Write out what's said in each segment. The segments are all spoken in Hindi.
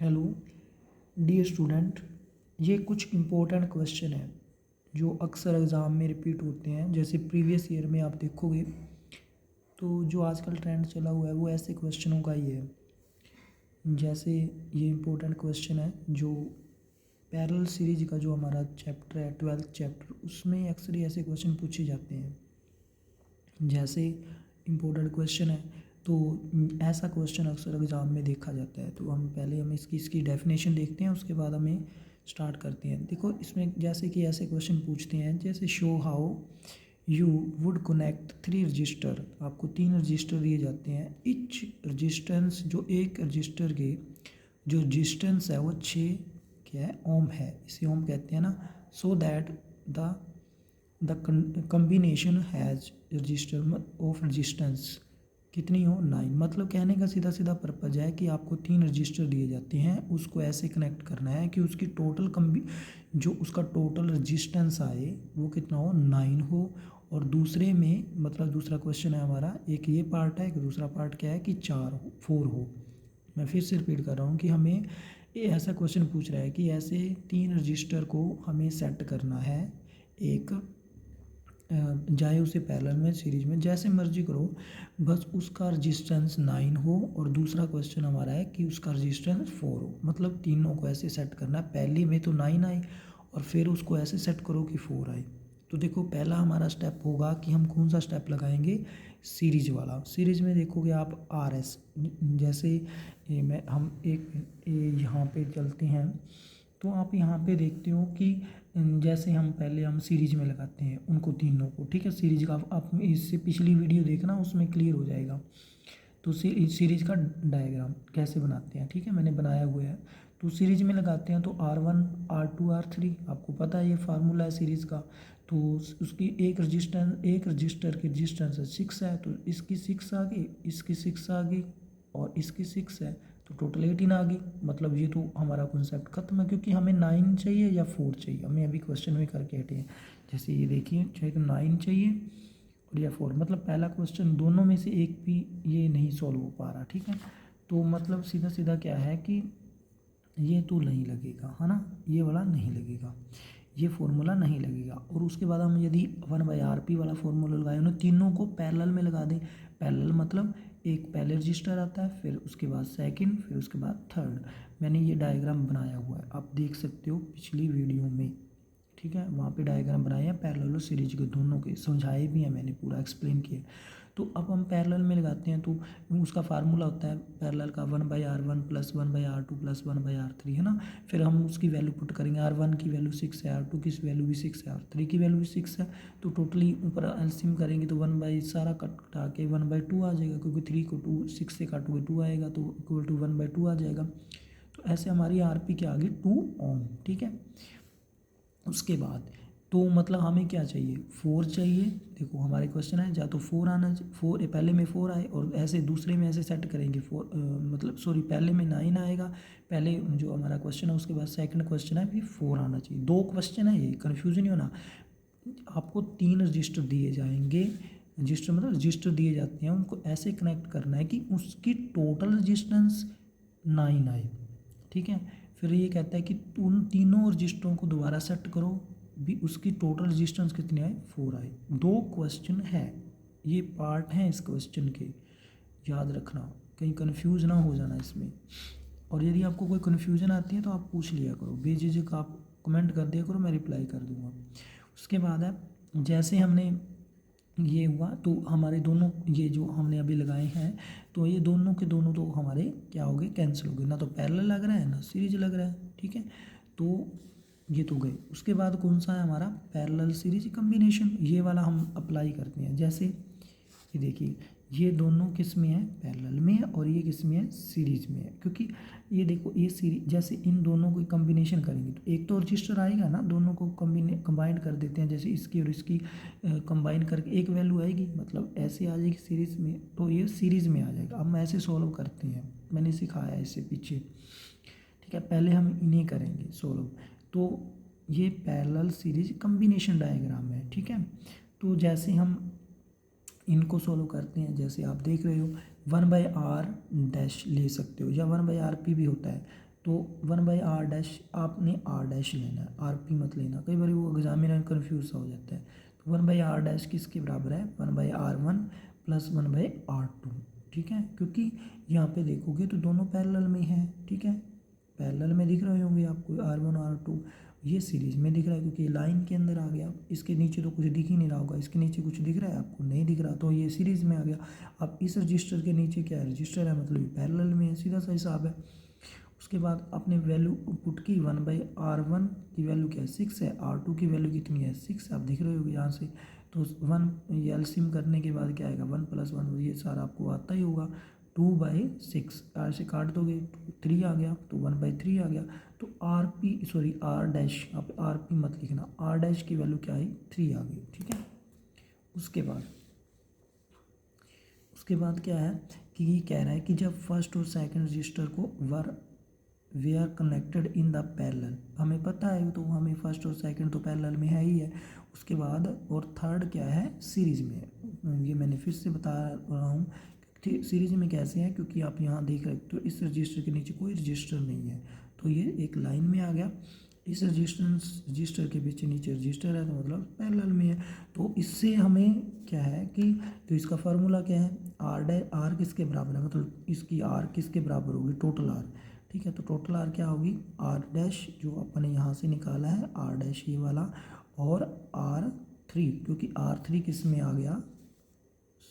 हेलो डियर स्टूडेंट, ये कुछ इम्पोर्टेंट क्वेश्चन है जो अक्सर एग्ज़ाम में रिपीट होते हैं। जैसे प्रीवियस ईयर में आप देखोगे तो जो आजकल ट्रेंड चला हुआ है वो ऐसे क्वेश्चनों का ही है। जैसे ये इम्पोर्टेंट क्वेश्चन है जो पैरेलल सीरीज का जो हमारा चैप्टर है 12th चैप्टर, उसमें अक्सर ही ऐसे क्वेश्चन पूछे जाते हैं। जैसे इम्पोर्टेंट क्वेश्चन है तो ऐसा क्वेश्चन अक्सर एग्ज़ाम में देखा जाता है। तो हम इसकी डेफिनेशन देखते हैं, उसके बाद हमें स्टार्ट करते हैं। देखो इसमें जैसे कि ऐसे क्वेश्चन पूछते हैं जैसे show how you would connect 3 register. आपको 3 रजिस्टर दिए जाते हैं। इच रजिस्टेंस, जो एक रजिस्टर के जो रजिस्टेंस है वो 6 क्या है, ओम है। इसे ओम कहते हैं ना। So that the combination has register of resistance कितनी हो 9। मतलब कहने का सीधा सीधा पर्पज है कि आपको 3 रजिस्टर दिए जाते हैं, उसको ऐसे कनेक्ट करना है कि उसकी जो उसका टोटल रजिस्टेंस आए वो कितना हो 9 हो। और दूसरे में मतलब दूसरा क्वेश्चन है हमारा, एक ये पार्ट है कि दूसरा पार्ट क्या है कि 4 हो। मैं फिर से रिपीट कर रहा हूँ कि हमें ये ऐसा क्वेश्चन पूछ रहा है कि ऐसे 3 रजिस्टर को हमें सेट करना है। एक जाए उसे पैरेलल में सीरीज में जैसे मर्जी करो, बस उसका रजिस्टेंस 9 हो। और दूसरा क्वेश्चन हमारा है कि उसका रजिस्टेंस 4 हो। मतलब तीनों को ऐसे सेट करना है। पहले में तो 9 आए और फिर उसको ऐसे सेट करो कि 4 आए। तो देखो पहला हमारा स्टेप होगा कि हम कौन सा स्टेप लगाएंगे, सीरीज वाला। सीरीज में देखोगे आप आर एस, जैसे हम यहाँ पे चलते हैं तो आप यहाँ पे देखते हो कि जैसे हम सीरीज में लगाते हैं उनको तीनों को, ठीक है। सीरीज का आप इससे पिछली वीडियो देखना, उसमें क्लियर हो जाएगा। तो सीरीज का डायग्राम कैसे बनाते हैं, ठीक है, मैंने बनाया हुआ है। तो सीरीज में लगाते हैं तो R1 R2 R3, आपको पता है ये फार्मूला है सीरीज का। तो उसकी एक रजिस्टर की रजिस्टेंस 6 है, तो इसकी 6 आ गई, इसकी 6 आ गई और इसकी 6 है, तो टोटल 18 आ गई। मतलब ये तो हमारा कॉन्सेप्ट खत्म है, क्योंकि हमें 9 चाहिए या 4 चाहिए, हमें अभी क्वेश्चन में करके हटे हैं। जैसे ये देखिए, चाहे तो 9 चाहिए और या 4। मतलब पहला क्वेश्चन दोनों में से एक भी ये नहीं सॉल्व हो पा रहा, ठीक है। तो मतलब सीधा सीधा क्या है कि ये तो नहीं लगेगा, है ना, ये वाला नहीं लगेगा, ये फार्मूला नहीं लगेगा। और उसके बाद हम यदि 1/RP वाला फार्मूला लगाए, उन्हें तीनों को पैरेलल में लगा दें। पैरेलल मतलब एक पहले रजिस्टर आता है, फिर उसके बाद सेकंड, फिर उसके बाद थर्ड। मैंने ये डायग्राम बनाया हुआ है, आप देख सकते हो पिछली वीडियो में, ठीक है। वहाँ पे डायग्राम बनाए हैं पैरेलल और सीरीज के दोनों के, समझाए भी हैं मैंने, पूरा एक्सप्लेन किया। तो अब हम पैरेलल में लगाते हैं तो उसका फार्मूला होता है पैरेलल का 1/R1 + 1/R2 + 1/R3, है ना। फिर हम उसकी वैल्यू पुट करेंगे। R1 की वैल्यू 6 है, R2 की वैल्यू भी 6 है, R3 की वैल्यू भी 6 है। तो टोटली ऊपर एलसीएम करेंगे तो 1 सारा कटा के 1/2 आ जाएगा, क्योंकि 3 को 6 से काटोगे 2 आएगा, तो इक्वल टू 1/2 आ जाएगा। तो ऐसे हमारी RP क्या आ गई 2 ओम, ठीक है। उसके बाद तो मतलब हमें क्या चाहिए, 4 चाहिए। देखो हमारे क्वेश्चन है या तो 4 आना चाहिए, 4 पहले में 4 आए और ऐसे दूसरे में ऐसे सेट करेंगे 4, मतलब सॉरी पहले में 9 आएगा, पहले जो हमारा क्वेश्चन है उसके बाद सेकंड क्वेश्चन है फिर 4 आना चाहिए। 2 क्वेश्चन है, ये कन्फ्यूजन नहीं होना। आपको 3 रजिस्टर दिए जाएंगे, रजिस्टर मतलब रजिस्टर दिए जाते हैं, उनको ऐसे कनेक्ट करना है कि उसकी टोटल रजिस्टेंस 9 आए, ठीक है। फिर ये कहता है कि उन तीनों रजिस्टरों को दोबारा सेट करो, भी उसकी टोटल रजिस्टेंस कितनी आए 4 आए। 2 क्वेश्चन है, ये पार्ट हैं इस क्वेश्चन के, याद रखना, कहीं कंफ्यूज ना हो जाना इसमें। और यदि आपको कोई कन्फ्यूजन आती है तो आप पूछ लिया करो, बेझिझक आप कमेंट कर दिया करो, मैं रिप्लाई कर दूँगा। उसके बाद है जैसे हमने ये हुआ तो हमारे दोनों ये जो हमने अभी लगाए हैं, तो ये दोनों के दोनों तो हमारे क्या हो गए, कैंसिल हो गए। ना तो पैरेलल लग रहा है ना सीरीज लग रहा है, ठीक है। तो ये तो गए। उसके बाद कौन सा है हमारा पैरेलल सीरीज कम्बिनेशन, ये वाला हम अप्लाई करते हैं। जैसे ये देखिए, ये दोनों किस में है, पैरेलल में है, और ये किस में है, सीरीज में है। क्योंकि ये देखो ये सीरीज, जैसे इन दोनों को कम्बिनेशन करेंगे तो एक तो रजिस्टर आएगा ना, दोनों को कंबाइन कर देते हैं, जैसे इसकी और इसकी कंबाइन करके एक वैल्यू आएगी, मतलब ऐसे आ जाएगी सीरीज में, तो ये सीरीज में आ जाएगा। अब हम ऐसे सॉल्व करते हैं, मैंने सिखाया है इससे पीछे, ठीक है। पहले हम इन्हें करेंगे सॉल्व। तो ये पैरेलल सीरीज कम्बिनेशन डायग्राम है, ठीक है। तो जैसे हम इनको सॉल्व करते हैं, जैसे आप देख रहे हो 1/R डैश ले सकते हो या 1/RP भी होता है। तो 1/r' आपने r' लेना है, rp मत लेना, कई बार वो एग्जामिनर कन्फ्यूज हो जाता है। तो 1/r' किसके बराबर है, 1/r1 प्लस 1/r2, ठीक है। क्योंकि यहाँ पे देखोगे तो दोनों पैरेलल में है, ठीक है, पैरेलल में दिख रहे होंगे आपको r1 r2, ये सीरीज में दिख रहा है क्योंकि लाइन के अंदर आ गया। इसके नीचे तो कुछ दिख ही नहीं रहा होगा, इसके नीचे कुछ दिख रहा है आपको, नहीं दिख रहा, तो ये सीरीज में आ गया। अब इस रजिस्टर के नीचे क्या है, रजिस्टर है, मतलब ये पैरेलल में है, सीधा सा हिसाब है। उसके बाद आपने वैल्यू पुट की, 1/r1 की वैल्यू क्या है 6 है, r2 की वैल्यू कितनी है 6, आप दिख रहे होगे यहाँ से। तो 1 ये एलसीएम करने के बाद क्या आएगा 1 + 1, ये सारा आपको आता ही होगा। 2/6 ऐसे काट दोगे, 3 आ गया, तो 1/3 आ गया। तो r' आप rp मत लिखना, r' की वैल्यू क्या आई 3 आ गई, ठीक है। उसके बाद क्या है कि ये कह रहा है कि जब फर्स्ट और सेकंड रजिस्टर को वे are connected in the parallel, हमें पता है तो हमें फर्स्ट और सेकंड तो पैरेलल में है ही है। उसके बाद और थर्ड क्या है सीरीज में है, ये मैंने फिर से बता रहा हूँ सीरीज में कैसे है, क्योंकि आप यहाँ देख रहे हो तो इस रजिस्टर के नीचे कोई रजिस्टर नहीं है, तो ये एक लाइन में आ गया। इस रजिस्टर के पीछे नीचे रजिस्टर है, तो मतलब पैरेलल में है। तो इससे हमें क्या है कि तो इसका फार्मूला क्या है, आर किसके बराबर है, मतलब इसकी आर किसके बराबर होगी, टोटल आर, ठीक है। तो टोटल आर क्या होगी, r' जो अपने यहाँ से निकाला है r' ये वाला, और r3, क्योंकि r3 किस में आ गया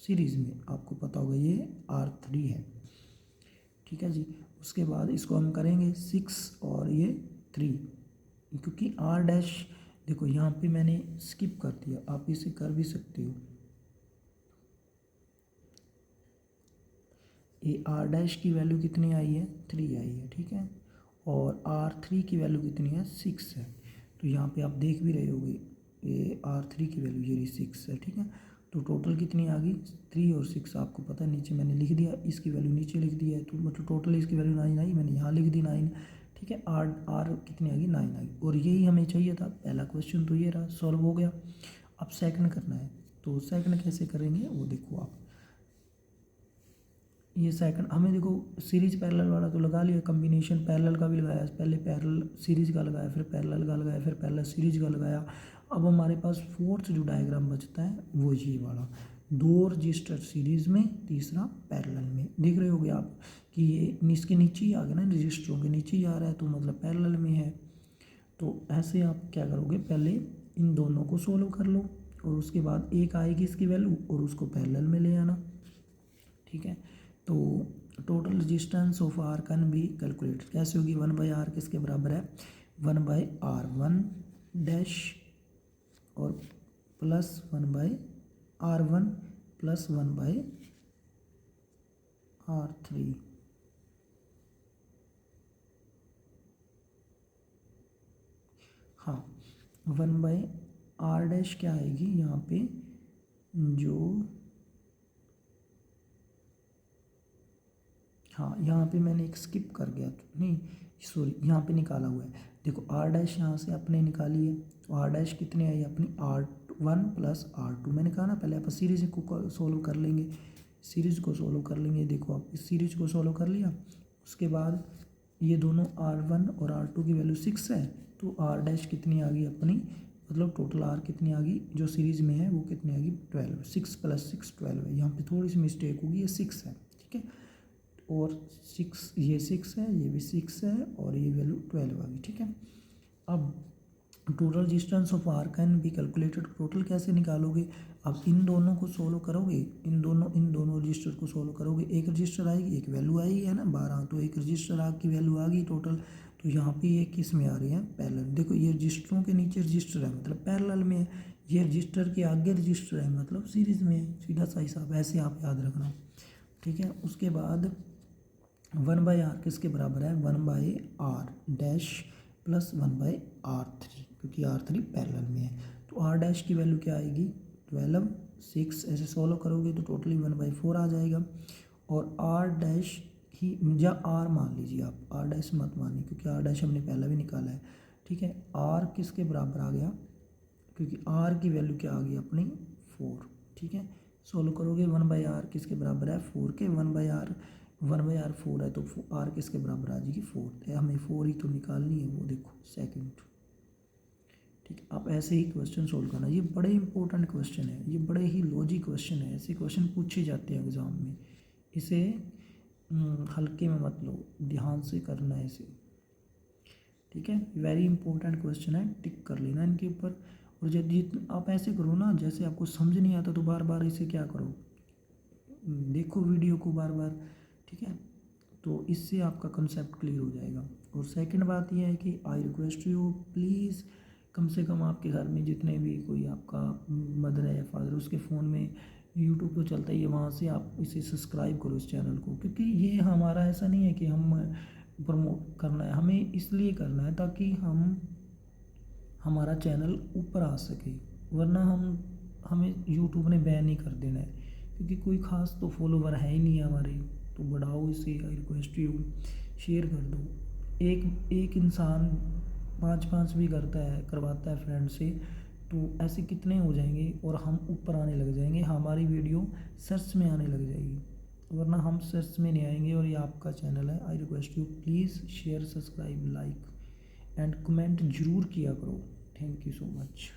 सीरीज में, आपको पता होगा ये r3 है, ठीक है जी। उसके बाद इसको हम करेंगे 6 और ये 3, क्योंकि r' देखो यहाँ पे मैंने स्किप कर दिया, आप इसे कर भी सकते हो, ये r' की वैल्यू कितनी आई है 3 आई है, ठीक है, और r3 की वैल्यू कितनी है 6 है। तो यहाँ पे आप देख भी रहे होगे ये r3 की वैल्यू ये 6 है, ठीक है। तो टोटल कितनी आ गई 3 और 6, आपको पता है नीचे मैंने लिख दिया, इसकी वैल्यू नीचे लिख दी है, तो मतलब टोटल इसकी वैल्यू 9 आई, मैंने यहाँ लिख दी 9, ठीक है। आर कितनी आ गई 9 आ गई, और यही हमें चाहिए था। पहला क्वेश्चन तो ये रहा, सॉल्व हो गया। अब सेकंड करना है, तो सेकंड कैसे करेंगे वो देखो आप। ये सेकंड हमें देखो सीरीज पैरेलल वाला तो लगा लिया, कॉम्बिनेशन पैरेलल का भी लगाया, पहले पैरेलल सीरीज का लगाया, फिर पैरेलल का लगाया, फिर पैरेलल सीरीज का लगाया। अब हमारे पास फोर्थ जो डायग्राम बचता है वो ये वाला, 2 रजिस्टर सीरीज में, तीसरा पैरेलल में, देख रहे होगे आप कि ये इसके नीचे ही आ गया ना, रजिस्टरों के नीचे ही आ रहा है, तो मतलब पैरेलल में है। तो ऐसे आप क्या करोगे, पहले इन दोनों को सोल्व कर लो, और उसके बाद एक आएगी इसकी वैल्यू और उसको पैरेलल में ले आना, ठीक है। तो total resistance of R can be calculated, कैसे होगी 1/r किसके बराबर है 1/r1' और प्लस 1/r1 प्लस 1/r3, हाँ 1/r' क्या आएगी यहाँ पे, जो हाँ यहाँ पे मैंने एक स्किप कर गया, नहीं सॉरी यहाँ पे निकाला हुआ है, देखो r' यहाँ से अपने निकाली है, तो r' कितनी आई अपनी r1 प्लस r2, मैंने कहा ना पहले आप सीरीज को सोल्व कर लेंगे, सीरीज को सोल्व कर लेंगे। देखो आप इस सीरीज को सोल्व कर लिया, उसके बाद ये दोनों r1 और r2 की वैल्यू 6 है, तो r' कितनी आ गई अपनी, मतलब टोटल r कितनी आ गई जो सीरीज में है वो कितनी आ गई 12, 6 + 6 12 है, यहाँ पे थोड़ी सी मिस्टेक होगी, ये 6 है, ठीक है। और 6 ये 6 है, ये भी 6 है, और ये वैल्यू 12 आ गई, ठीक है। अब total distance of R can be calculated, total कैसे निकालोगे, अब इन दोनों को सोल्व करोगे, इन दोनों रजिस्टर को सोल्व करोगे, एक रजिस्टर आएगी एक वैल्यू आएगी है ना 12, तो एक रजिस्टर आग की वैल्यू आ गई टोटल, तो यहाँ पे ये किस में आ रही है पैरेलल, देखो ये रजिस्टरों के नीचे रजिस्टर है मतलब पैरेलल में है, ये रजिस्टर के आगे रजिस्टर है मतलब सीरीज में है, सीधा सा हिसाब, ऐसे आप याद रखना, ठीक है। उसके बाद 1/r किसके बराबर है 1/r' प्लस 1/r3, क्योंकि r3 पैरेलल में है, तो r' की वैल्यू क्या आएगी 12, 6 ऐसे सोल्व करोगे तो टोटली 1/4 आ जाएगा, और r' ही या r मान लीजिए आप, r' मत मानिए क्योंकि r' हमने पहला भी निकाला है, ठीक है। r किसके बराबर आ गया, क्योंकि r की वैल्यू क्या आ गई अपनी 4, ठीक है। सोल्व करोगे 1/r किसके बराबर है 4 के, 1/r 1/r4 है तो r किसके बराबर आ जाएगी 4 है, हमें 4 ही तो निकालनी है, वो देखो सेकंड। ठीक, आप ऐसे ही क्वेश्चन सोल्व करना। ये बड़े इंपॉर्टेंट क्वेश्चन है, ये बड़े ही लॉजिक क्वेश्चन है, ऐसे क्वेश्चन पूछे जाते हैं एग्ज़ाम में। इसे हल्के में मत लो, ध्यान से करना है इसे। ठीक है, वेरी इंपॉर्टेंट क्वेश्चन है, टिक कर लेना इनके ऊपर। और जब आप ऐसे करो ना, जैसे आपको समझ नहीं आता तो बार बार इसे क्या करो, देखो वीडियो को बार बार। ठीक है, तो इससे आपका कंसेप्ट क्लियर हो जाएगा। और सेकंड बात यह है कि आई रिक्वेस्ट यू प्लीज़, कम से कम आपके घर में जितने भी कोई आपका मदर है या फादर, उसके फ़ोन में यूट्यूब तो चलता ही है, वहाँ से आप इसे सब्सक्राइब करो इस चैनल को। क्योंकि ये हमारा ऐसा नहीं है कि हम प्रमोट करना है, हमें इसलिए करना है ताकि हमारा चैनल ऊपर आ सके, वरना हमें यूट्यूब ने बैन नहीं कर देना है, क्योंकि कोई ख़ास तो फॉलोवर है ही नहीं है हमारे। तो बढ़ाओ इसे, आई रिक्वेस्ट यू, शेयर कर दो। एक इंसान 5 भी करवाता है फ्रेंड से, तो ऐसे कितने हो जाएंगे और हम ऊपर आने लग जाएंगे, हमारी वीडियो सर्च में आने लग जाएगी, वरना हम सर्च में नहीं आएंगे। और ये आपका चैनल है, I request you please share, subscribe, like and comment ज़रूर किया करो। Thank you so much.